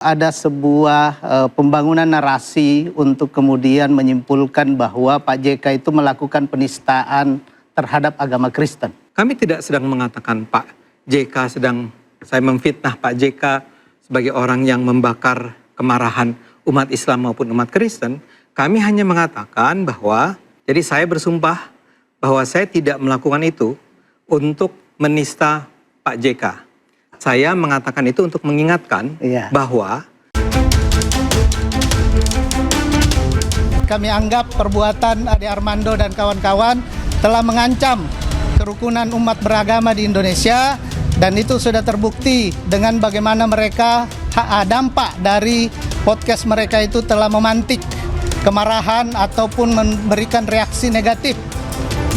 Ada sebuah pembangunan narasi untuk kemudian menyimpulkan bahwa Pak JK itu melakukan penistaan terhadap agama Kristen. Kami tidak sedang mengatakan Pak JK saya memfitnah Pak JK sebagai orang yang membakar kemarahan umat Islam maupun umat Kristen. Kami hanya mengatakan bahwa, jadi saya bersumpah bahwa saya tidak melakukan itu untuk menista Pak JK. Saya mengatakan itu untuk mengingatkan bahwa kami anggap perbuatan Ade Armando dan kawan-kawan telah mengancam kerukunan umat beragama di Indonesia, dan itu sudah terbukti dengan bagaimana mereka dampak dari podcast mereka itu telah memantik kemarahan ataupun memberikan reaksi negatif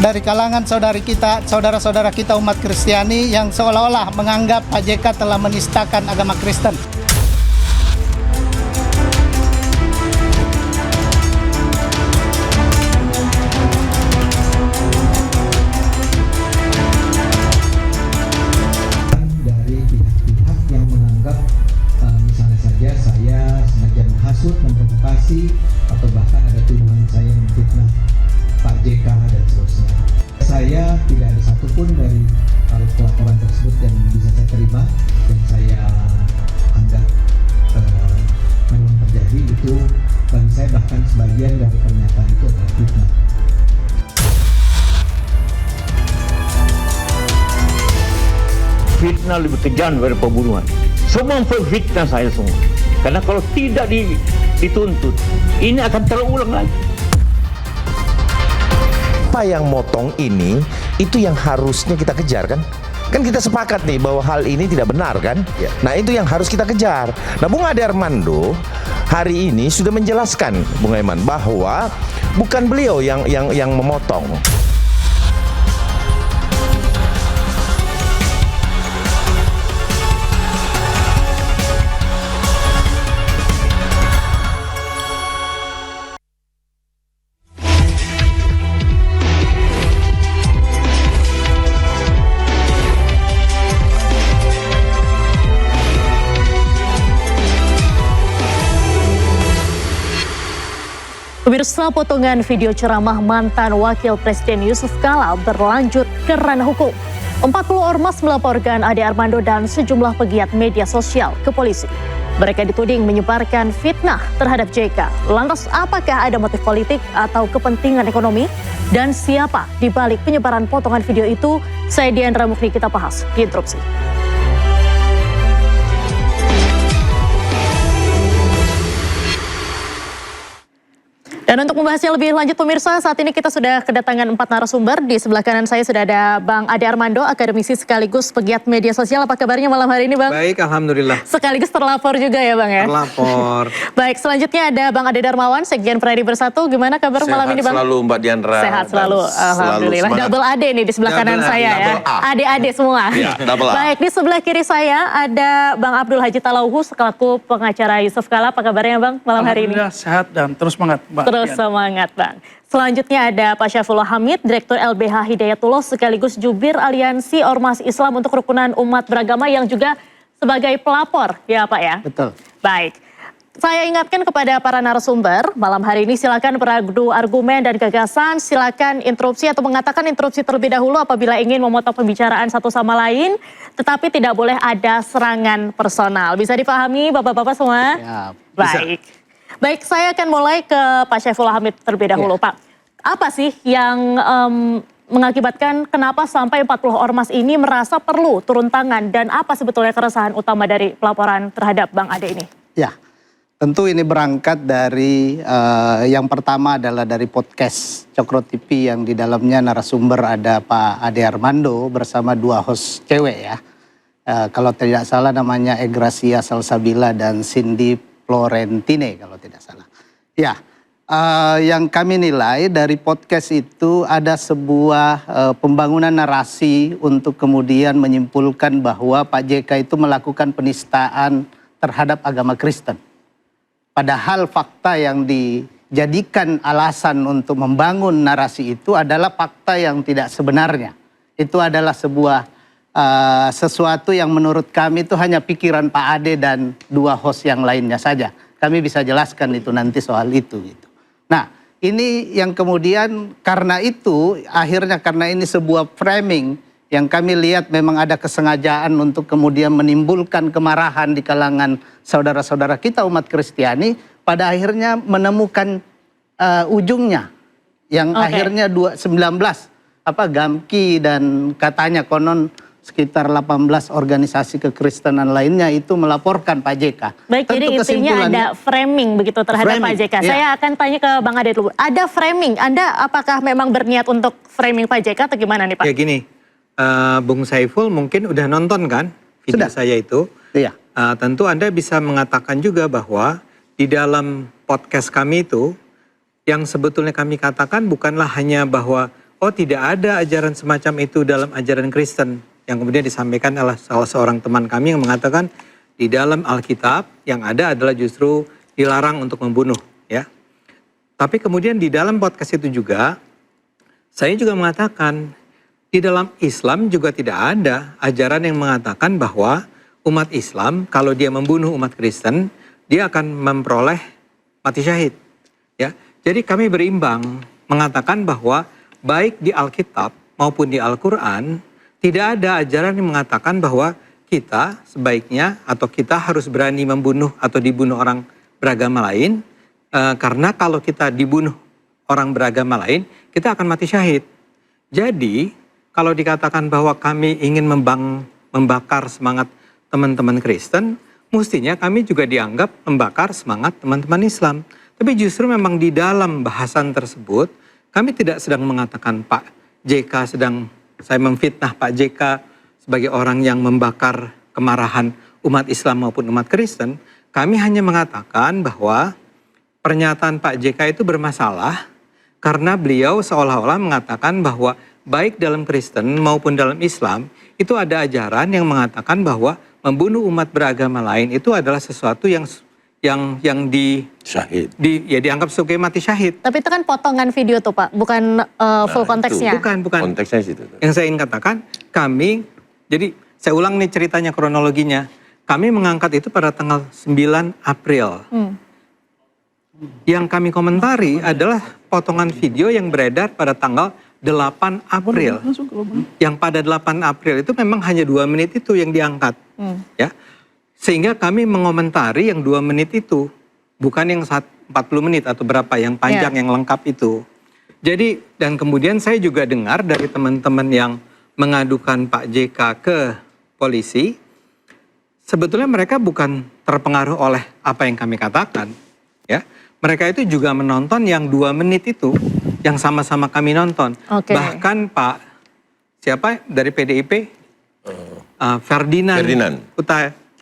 dari kalangan saudara-saudara kita umat Kristiani yang seolah-olah menganggap Pak JK telah menistakan agama Kristen. Dari pihak-pihak yang menganggap misalnya saja saya sengaja menghasut, memprovokasi, atau bahkan ada tuduhan saya memfitnah Pak JK dan seterusnya. Saya tidak ada satupun dari pelaporan tersebut yang bisa saya terima dan saya anggap memang terjadi. Itu bagi saya bahkan sebagian dari pernyataan itu adalah fitnah. Fitnah lebih kejam daripada pembunuhan. Semua memfitnah saya semua. Karena kalau tidak dituntut, ini akan terulang lagi. Apa yang motong ini, itu yang harusnya kita kejar kan? Kan kita sepakat nih bahwa hal ini tidak benar kan? Nah itu yang harus kita kejar. Nah Bung Ade Armando hari ini sudah menjelaskan, Bung Aiman, bahwa bukan beliau yang memotong. Pemirsa, potongan video ceramah mantan Wakil Presiden Yusuf Kala berlanjut ke ranah hukum. 40 ormas melaporkan Ade Armando dan sejumlah pegiat media sosial ke polisi. Mereka dituding menyebarkan fitnah terhadap JK. Lantas apakah ada motif politik atau kepentingan ekonomi? Dan siapa di balik penyebaran potongan video itu? Saya Diandra Mukni, kita bahas di Interupsi. Dan untuk membahasnya lebih lanjut pemirsa, saat ini kita sudah kedatangan 4 narasumber. Di sebelah kanan saya sudah ada Bang Ade Armando, akademisi sekaligus pegiat media sosial. Apa kabarnya malam hari ini Bang? baik, alhamdulillah. Sekaligus terlapor juga ya Bang ya? Terlapor. Baik, selanjutnya ada Bang Ade Darmawan, Sekjen Pradi Bersatu. Gimana kabar malam ini Bang? Sehat selalu Mbak Diandra. Sehat selalu, alhamdulillah. Double Ade nih di sebelah kanan saya ya. Ade-ade semua. Ya, double A. Baik, di sebelah kiri saya ada Bang Abdul Haji Talauhu, selaku pengacara Yusuf Kala. Apa kabarnya Bang malam hari ini? Alhamdulillah sehat dan terus semangat Mbak. Terus semangat Bang. Selanjutnya ada Pak Syafullah Hamid, Direktur LBH Hidayatullah sekaligus Jubir Aliansi Ormas Islam untuk Kerukunan Umat Beragama yang juga sebagai pelapor ya Pak ya? Betul. Baik. Saya ingatkan kepada para narasumber, malam hari ini silakan beradu argumen dan gagasan, silakan interupsi atau mengatakan interupsi terlebih dahulu apabila ingin memotong pembicaraan satu sama lain, tetapi tidak boleh ada serangan personal. Bisa dipahami Bapak-Bapak semua? Ya, baik. Baik, saya akan mulai ke Pak Syafullah Hamid terlebih dahulu Pak. Apa sih yang mengakibatkan kenapa sampai 40 ormas ini merasa perlu turun tangan dan apa sebetulnya keresahan utama dari pelaporan terhadap Bang Ade ini? Ya, tentu ini berangkat dari yang pertama adalah dari podcast Cokro TV yang di dalamnya narasumber ada Pak Ade Armando bersama 2 host cewek ya. Kalau tidak salah namanya Egracia Salsabila dan Cindy Florentine kalau tidak salah. Ya, yang kami nilai dari podcast itu ada sebuah pembangunan narasi untuk kemudian menyimpulkan bahwa Pak JK itu melakukan penistaan terhadap agama Kristen. Padahal fakta yang dijadikan alasan untuk membangun narasi itu adalah fakta yang tidak sebenarnya. Itu adalah sebuah sesuatu yang menurut kami itu hanya pikiran Pak Ade dan dua host yang lainnya saja. Kami bisa jelaskan itu nanti soal itu gitu. Nah, ini yang kemudian karena itu akhirnya karena ini sebuah framing yang kami lihat memang ada kesengajaan untuk kemudian menimbulkan kemarahan di kalangan saudara-saudara kita umat Kristiani, pada akhirnya menemukan ujungnya yang akhirnya 19 Gamki dan katanya konon sekitar 18 organisasi kekristenan lainnya itu melaporkan Pak JK. Baik, jadi intinya ada framing begitu terhadap Pak JK. Ya. Saya akan tanya ke Bang Ade dulu. Ada framing, Anda apakah memang berniat untuk framing Pak JK atau gimana nih Pak? Ya gini, Bung Saiful mungkin udah nonton kan video saya itu. Iya. Tentu Anda bisa mengatakan juga bahwa di dalam podcast kami itu yang sebetulnya kami katakan bukanlah hanya bahwa tidak ada ajaran semacam itu dalam ajaran Kristen. Yang kemudian disampaikan oleh salah seorang teman kami yang mengatakan di dalam Alkitab yang ada adalah justru dilarang untuk membunuh, ya. Tapi kemudian di dalam podcast itu juga saya juga mengatakan di dalam Islam juga tidak ada ajaran yang mengatakan bahwa umat Islam kalau dia membunuh umat Kristen dia akan memperoleh mati syahid, ya. Jadi kami berimbang mengatakan bahwa baik di Alkitab maupun di Al-Quran tidak ada ajaran yang mengatakan bahwa kita sebaiknya atau kita harus berani membunuh atau dibunuh orang beragama lain. Karena kalau kita dibunuh orang beragama lain, kita akan mati syahid. Jadi kalau dikatakan bahwa kami ingin membakar semangat teman-teman Kristen, mestinya kami juga dianggap membakar semangat teman-teman Islam. Tapi justru memang di dalam bahasan tersebut, kami tidak sedang mengatakan Pak JK saya memfitnah Pak JK sebagai orang yang membakar kemarahan umat Islam maupun umat Kristen. Kami hanya mengatakan bahwa pernyataan Pak JK itu bermasalah karena beliau seolah-olah mengatakan bahwa baik dalam Kristen maupun dalam Islam itu ada ajaran yang mengatakan bahwa membunuh umat beragama lain itu adalah sesuatu yang dianggap sebagai mati syahid. Tapi itu kan potongan video tuh Pak, bukan full konteksnya. Bukan. Konteksnya situ. Yang saya ingin katakan, jadi saya ulang nih ceritanya kronologinya. Kami mengangkat itu pada tanggal 9 April. Yang kami komentari adalah potongan video yang beredar pada tanggal 8 April. Yang pada 8 April itu memang hanya 2 menit itu yang diangkat. Ya. Sehingga kami mengomentari yang 2 menit itu, bukan yang 40 menit atau berapa, yang panjang, yang lengkap itu. Jadi, dan kemudian saya juga dengar dari teman-teman yang mengadukan Pak JK ke polisi, sebetulnya mereka bukan terpengaruh oleh apa yang kami katakan. Ya, mereka itu juga menonton yang 2 menit itu, yang sama-sama kami nonton. Bahkan Pak, siapa dari PDIP? Ferdinand.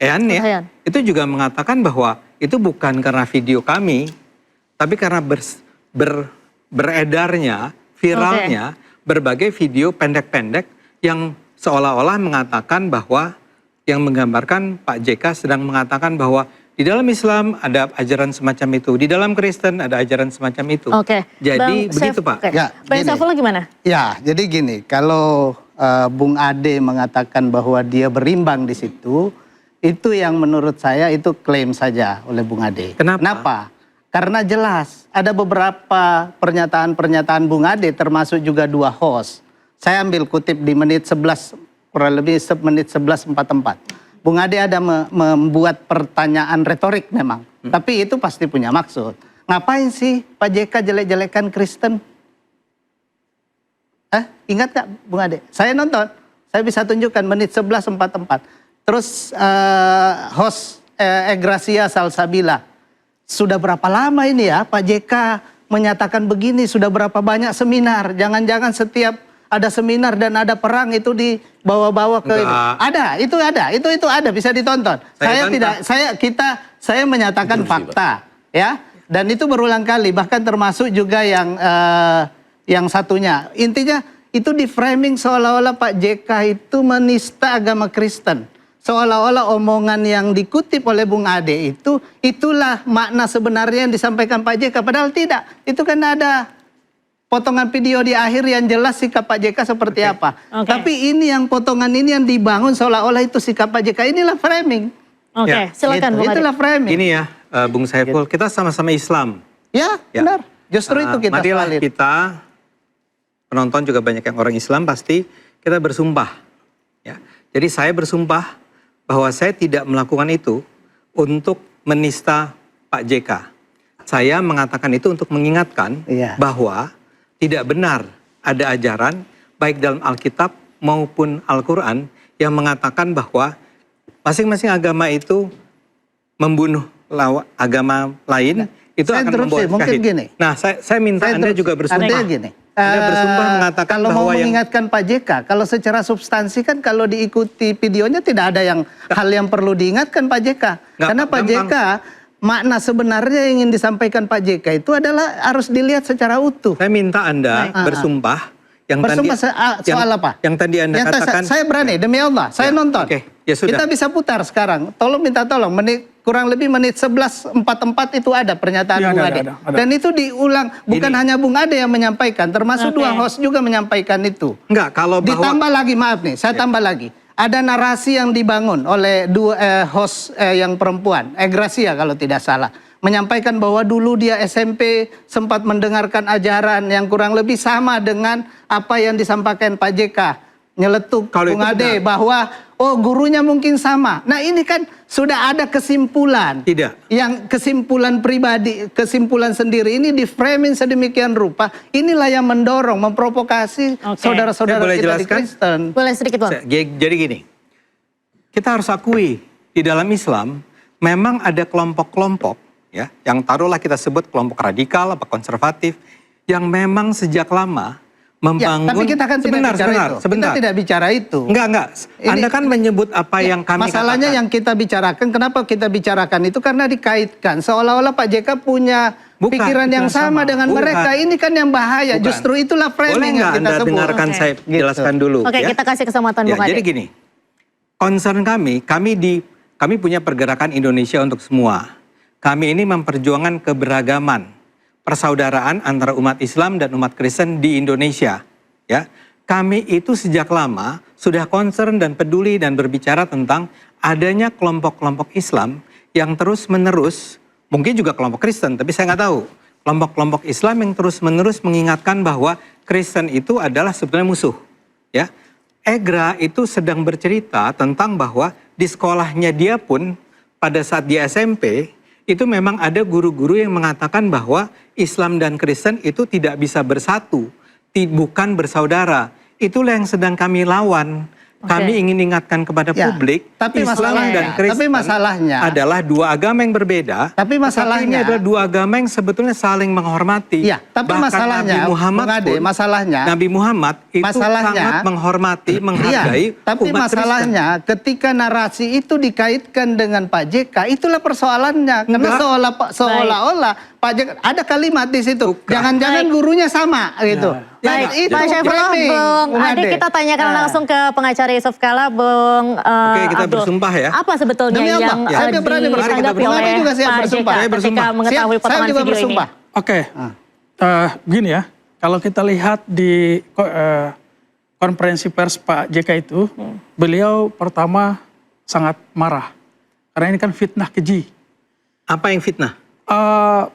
Ean ya, itu juga mengatakan bahwa itu bukan karena video kami, tapi karena beredarnya, viralnya berbagai video pendek-pendek yang seolah-olah mengatakan bahwa yang menggambarkan Pak JK sedang mengatakan bahwa di dalam Islam ada ajaran semacam itu, di dalam Kristen ada ajaran semacam itu. Jadi begitu Pak. Ya, Bang Saifullah gimana? Ya, jadi gini, kalau Bung Ade mengatakan bahwa dia berimbang di situ, itu yang menurut saya itu klaim saja oleh Bung Ade. Kenapa? Karena jelas ada beberapa pernyataan-pernyataan Bung Ade termasuk juga 2 host. Saya ambil kutip di menit 11, kurang lebih menit 11:44. Bung Ade ada membuat pertanyaan retorik memang. Tapi itu pasti punya maksud. Ngapain sih Pak JK jelek-jelekan Kristen? Ingat gak Bung Ade? Saya nonton, saya bisa tunjukkan menit 11:44. Terus host Gracia Salsabila, sudah berapa lama ini ya Pak JK menyatakan begini, sudah berapa banyak seminar, jangan-jangan setiap ada seminar dan ada perang itu dibawa-bawa ke ini. Itu ada bisa ditonton. Saya menyatakan fakta ya, dan itu berulang kali, bahkan termasuk juga yang satunya. Intinya itu di framing seolah-olah Pak JK itu menista agama Kristen. Seolah-olah omongan yang dikutip oleh Bung Ade itulah makna sebenarnya yang disampaikan Pak JK. Padahal tidak. Itu kan ada potongan video di akhir yang jelas sikap Pak JK seperti apa. Oke. Tapi ini yang potongan ini yang dibangun seolah-olah itu sikap Pak JK, inilah framing. Oke, Ya, silakan Bung Ade. Itulah framing. Ini ya, Bung Saiful, kita sama-sama Islam. Ya, Ya. benar. Justru itu kita marilah valid. kita, penonton juga banyak yang orang Islam, pasti kita bersumpah. Ya. Jadi saya bersumpah bahwa saya tidak melakukan itu untuk menista Pak JK. Saya mengatakan itu untuk mengingatkan Iya. bahwa tidak benar ada ajaran baik dalam Alkitab maupun Al-Quran yang mengatakan bahwa masing-masing agama itu membunuh agama lain, itu Saya akan interupsi, membawa mungkin syahid. gini. Nah, saya minta Saya Anda terus- juga bersumpah. Artinya gini. Anda bersumpah mengatakan kalau mau bahwa yang mengingatkan Pak JK, kalau secara substansi kan kalau diikuti videonya tidak ada yang hal yang perlu diingatkan Pak JK. Nggak, Karena Pak gampang. JK, makna sebenarnya yang ingin disampaikan Pak JK itu adalah harus dilihat secara utuh. saya minta Anda bersumpah yang Bersumpah tadi soal apa? Yang tadi Anda Yang katakan. saya berani, demi Allah, saya Ya, nonton. oke, ya sudah. Kita bisa putar sekarang. Tolong minta tolong, kurang lebih menit 11.44 itu ada pernyataan Ya, Bung ada, Ade. ada. Dan itu diulang, bukan Gini. hanya Bung Ade yang menyampaikan, termasuk Oke. dua host juga menyampaikan itu. Enggak, kalau bahwa Ditambah lagi, maaf nih, saya tambah lagi. Ada narasi yang dibangun oleh dua host yang perempuan, Gracia kalau tidak salah. Menyampaikan bahwa dulu dia SMP sempat mendengarkan ajaran yang kurang lebih sama dengan apa yang disampaikan Pak JK. Nyeletuk Kalau Bung itu Ade benar. bahwa oh gurunya mungkin sama. Nah ini kan sudah ada kesimpulan. Tidak. Yang kesimpulan pribadi, kesimpulan sendiri ini di framing sedemikian rupa. Inilah yang mendorong, memprovokasi Oke. saudara-saudara Saya boleh kita di jelaskan? Kristen. Boleh sedikit Bang? Jadi gini, kita harus akui di dalam Islam memang ada kelompok-kelompok ya, yang taruhlah kita sebut kelompok radikal apa konservatif yang memang sejak lama Ya, membangun. tapi kita kan tidak bicara itu. Sebentar. Kita tidak bicara itu. Enggak. Anda kan menyebut apa Ya, yang kami masalahnya katakan. yang kita bicarakan, kenapa kita bicarakan itu karena dikaitkan seolah-olah Pak JK punya Bukan, pikiran yang sama dengan Bukan. mereka. Ini kan yang bahaya. Bukan. Justru itulah Boleh framing nggak yang kita Anda sebut. dengarkan Oke. saya Gitu. jelaskan dulu? Oke, ya? kita kasih kesempatan Ya, Bung Ade. jadi gini, concern kami punya pergerakan Indonesia untuk semua. Kami ini memperjuangkan keberagaman, persaudaraan antara umat Islam dan umat Kristen di Indonesia. Ya, kami itu sejak lama sudah concern dan peduli dan berbicara tentang adanya kelompok-kelompok Islam yang terus-menerus, mungkin juga kelompok Kristen, tapi saya nggak tahu. Kelompok-kelompok Islam yang terus-menerus mengingatkan bahwa Kristen itu adalah sebenarnya musuh. Ya, Egra itu sedang bercerita tentang bahwa di sekolahnya dia pun pada saat dia SMP itu memang ada guru-guru yang mengatakan bahwa Islam dan Kristen itu tidak bisa bersatu, bukan bersaudara. Itulah yang sedang kami lawan. Kami ingin ingatkan kepada Ya, publik, tapi Islam masalahnya- dan Kristen tapi masalahnya- adalah dua agama yang berbeda. Tapi masalahnya- ini adalah dua agama yang sebetulnya saling menghormati. Ya, tapi Bahkan masalahnya, Nabi Muhammad Bung Ade, pun, masalahnya- Nabi Muhammad itu masalahnya- sangat menghormati, menghargai Iya, tapi umat masalahnya ketika narasi itu dikaitkan dengan Pak JK, itulah persoalannya. Karena Enggak. seolah-olah Pak JK ada kalimat di situ. Bukan. Jangan-jangan Baik. gurunya sama gitu. Baik, itu Pak Syaifullah, framing, Bung Ade, kita tanyakan Nah. langsung ke pengacara Yusuf Kala, Bung Oke, kita Abdul. bersumpah ya. Apa sebetulnya Demi Allah, yang ya. Saya berani bersumpah. ditanggapi Bung Ade oleh juga siap Pak bersumpah. JK Saya bersumpah. ketika mengetahui Siap, saya potongan juga video bersumpah. ini? Oke, begini ya, kalau kita lihat di konferensi pers Pak JK itu, beliau pertama sangat marah. Karena ini kan fitnah keji. Apa yang fitnah?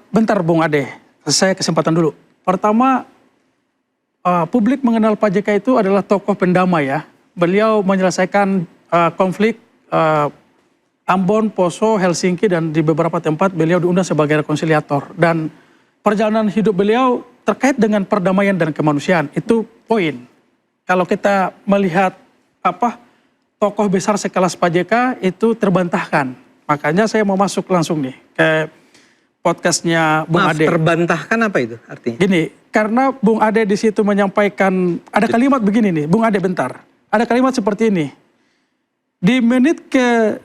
Bentar Bung Ade, saya kesempatan dulu. Pertama, publik mengenal Pak JK itu adalah tokoh pendamai ya. Beliau menyelesaikan konflik Ambon, Poso, Helsinki, dan di beberapa tempat beliau diundang sebagai rekonsiliator. Dan perjalanan hidup beliau terkait dengan perdamaian dan kemanusiaan. Itu poin. Kalau kita melihat tokoh besar sekelas Pak JK itu terbantahkan. Makanya saya mau masuk langsung nih ke podcastnya Bung Maaf, Ade. terbantahkan apa itu artinya? Gini, karena Bung Ade di situ menyampaikan, ada kalimat begini nih, Bung Ade bentar. Ada kalimat seperti ini. Di menit ke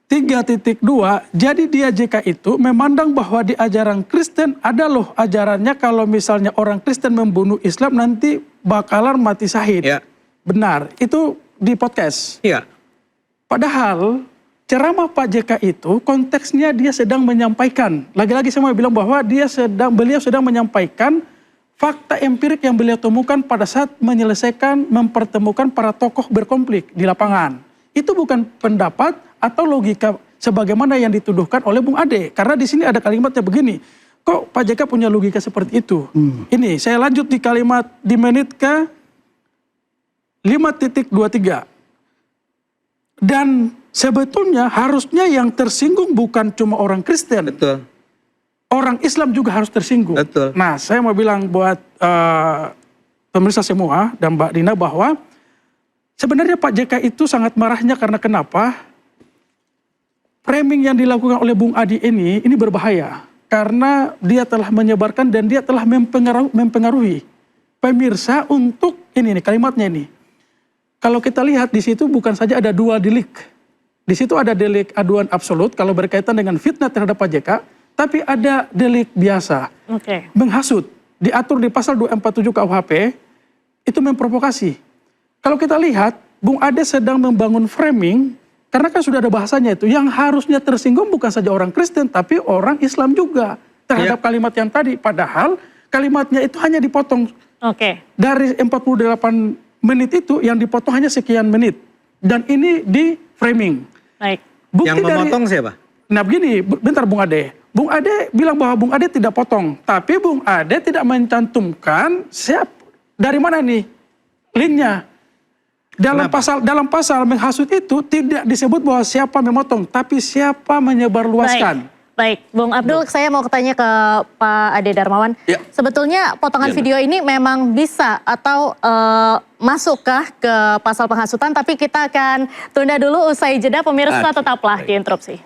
3.2, jadi dia JK itu memandang bahwa di ajaran Kristen ada loh ajarannya kalau misalnya orang Kristen membunuh Islam nanti bakalan mati syahid. Ya. Benar, itu di podcast. Iya. Padahal ceramah Pak JK itu konteksnya dia sedang menyampaikan. Lagi-lagi saya mau bilang bahwa beliau sedang menyampaikan fakta empirik yang beliau temukan pada saat mempertemukan para tokoh berkonflik di lapangan. Itu bukan pendapat atau logika sebagaimana yang dituduhkan oleh Bung Ade. Karena di sini ada kalimatnya begini, kok Pak JK punya logika seperti itu? Ini saya lanjut di kalimat di menit ke 5.23. Dan sebetulnya harusnya yang tersinggung bukan cuma orang Kristen. Betul. Orang Islam juga harus tersinggung. Betul. Nah, saya mau bilang buat pemirsa semua dan Mbak Dina bahwa sebenarnya Pak JK itu sangat marahnya karena kenapa? Framing yang dilakukan oleh Bung Adi ini berbahaya. Karena dia telah menyebarkan dan dia telah mempengaruhi pemirsa untuk ini nih kalimatnya ini. Kalau kita lihat di situ bukan saja ada dua delik. Di situ ada delik aduan absolut kalau berkaitan dengan fitnah terhadap Pak JK. Tapi ada delik biasa, menghasut, diatur di pasal 247 KUHP, itu memprovokasi. Kalau kita lihat, Bung Ade sedang membangun framing, karena kan sudah ada bahasanya itu, yang harusnya tersinggung bukan saja orang Kristen, tapi orang Islam juga terhadap kalimat yang tadi. Padahal kalimatnya itu hanya dipotong. Dari 48 menit itu, yang dipotong hanya sekian menit. Dan ini di framing. Bukti yang memotong siapa? Nah begini, bentar Bung Ade. Bung Ade bilang bahwa Bung Ade tidak potong, tapi Bung Ade tidak mencantumkan dari mana nih linknya. Dalam pasal menghasut itu tidak disebut bahwa siapa memotong, tapi siapa menyebarluaskan. Baik, Bung Abdul, saya mau tanya ke Pak Ade Darmawan. Ya. Sebetulnya potongan video ini memang bisa atau masukkah ke pasal penghasutan, tapi kita akan tunda dulu usai jeda, pemirsa tetaplah di Interupsi.